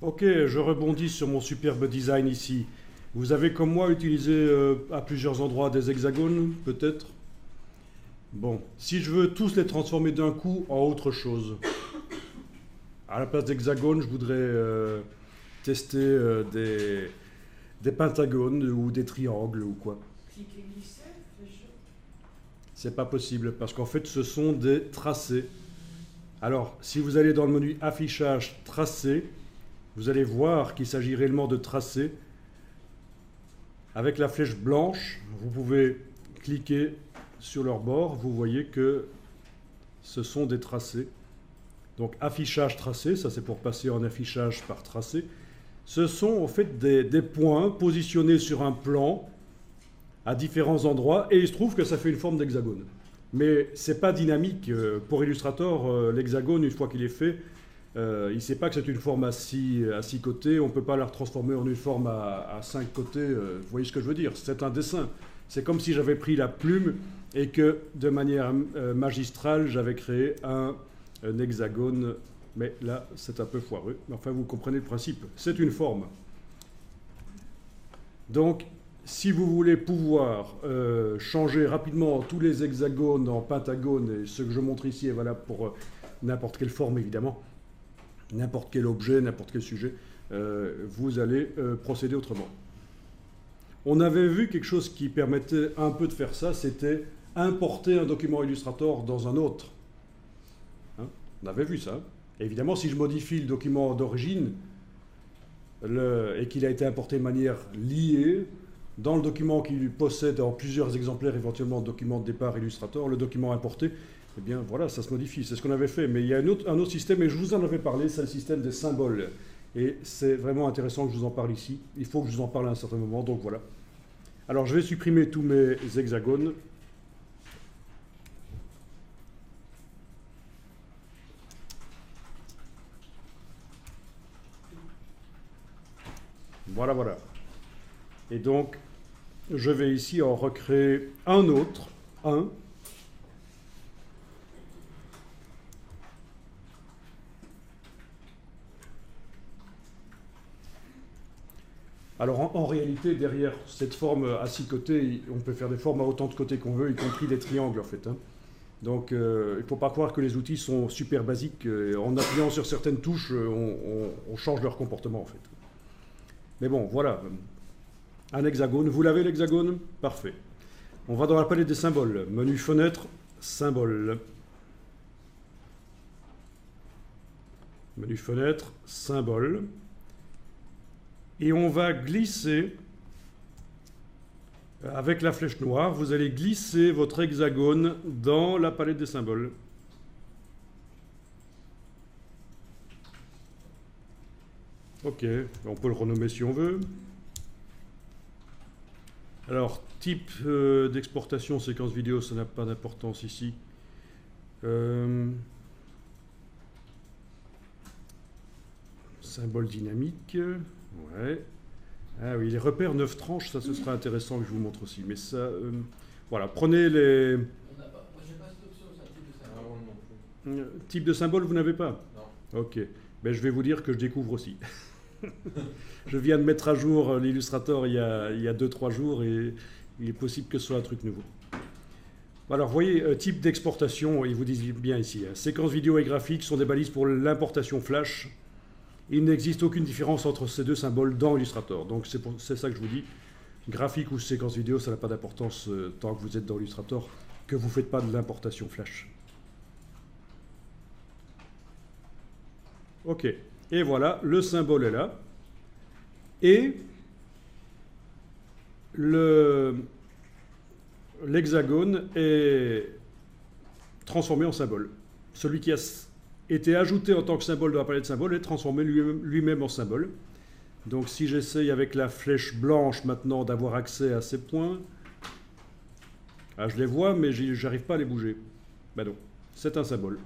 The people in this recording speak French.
Ok, je rebondis sur mon superbe design ici. Vous avez comme moi utilisé à plusieurs endroits des hexagones, peut-être? Bon, si je veux tous les transformer d'un coup en autre chose, à la place d'hexagones, je voudrais tester des pentagones ou des triangles ou quoi. Cliquez, glisser, flécher. C'est pas possible parce qu'en fait ce sont des tracés. Alors, si vous allez dans le menu affichage tracé, vous allez voir qu'il s'agit réellement de tracés. Avec la flèche blanche, vous pouvez cliquer sur leur bord, vous voyez que ce sont des tracés. Donc affichage tracé, ça c'est pour passer en affichage par tracé. Ce sont en fait des points positionnés sur un plan à différents endroits et il se trouve que ça fait une forme d'hexagone. Mais c'est pas dynamique. Pour Illustrator, l'hexagone, une fois qu'il est fait, il ne sait pas que c'est une forme à six côtés. On ne peut pas la transformer en une forme à 5 côtés. Vous voyez ce que je veux dire? C'est un dessin. C'est comme si j'avais pris la plume et que, de manière magistrale, j'avais créé un hexagone. Mais là, c'est un peu foireux. Enfin, vous comprenez le principe. C'est une forme. Donc, si vous voulez pouvoir changer rapidement tous les hexagones en pentagones, et ce que je montre ici est valable pour n'importe quelle forme, évidemment, n'importe quel objet, n'importe quel sujet, vous allez procéder autrement. On avait vu quelque chose qui permettait un peu de faire ça, c'était importer un document Illustrator dans un autre. Hein, on avait vu ça. Évidemment, si je modifie le document d'origine et qu'il a été importé de manière liée, dans le document qui possède en plusieurs exemplaires, éventuellement document de départ Illustrator, le document importé, eh bien voilà, ça se modifie. C'est ce qu'on avait fait. Mais il y a un autre système, et je vous en avais parlé, c'est le système des symboles. Et c'est vraiment intéressant que je vous en parle ici. Il faut que je vous en parle à un certain moment, donc voilà. Alors je vais supprimer tous mes hexagones. Voilà, voilà. Et donc, je vais ici en recréer un autre, un. Alors en réalité, derrière cette forme à 6 côtés, on peut faire des formes à autant de côtés qu'on veut, y compris des triangles en fait. Hein. Donc il ne faut pas croire que les outils sont super basiques. En appuyant sur certaines touches, on change leur comportement en fait. Mais bon, voilà. Un hexagone. Vous l'avez l'hexagone? Parfait. On va dans la palette des symboles. Menu fenêtre, symbole. Menu fenêtre, symbole. Et on va glisser, avec la flèche noire, vous allez glisser votre hexagone dans la palette des symboles. Ok, on peut le renommer si on veut. Alors, type d'exportation, séquence vidéo, ça n'a pas d'importance ici. Symbole dynamique. Ouais. Ah oui, les repères 9 tranches, ça ce sera intéressant que je vous montre aussi. Mais ça, voilà, prenez les... On n'a pas. Moi, j'ai pas cette option, ça, type de symbole. Ah, moi non plus. Type de symbole, vous n'avez pas? Non. Ok. Ben, je vais vous dire que je découvre aussi. Je viens de mettre à jour l'Illustrator il y a 2-3 jours et il est possible que ce soit un truc nouveau. Alors, vous voyez, type d'exportation, ils vous disent bien ici. Hein, séquences vidéo et graphiques sont des balises pour l'importation Flash. Il n'existe aucune différence entre ces deux symboles dans Illustrator. Donc c'est ça que je vous dis. Graphique ou séquence vidéo, ça n'a pas d'importance tant que vous êtes dans Illustrator, que vous ne faites pas de l'importation Flash. Ok. Et voilà, le symbole est là. Et l'hexagone est transformé en symbole. Celui qui a été ajouté en tant que symbole de la palette de symboles est transformé lui-même en symbole. Donc si j'essaye avec la flèche blanche maintenant d'avoir accès à ces points, je les vois mais j'arrive pas à les bouger. Ben non, c'est un symbole.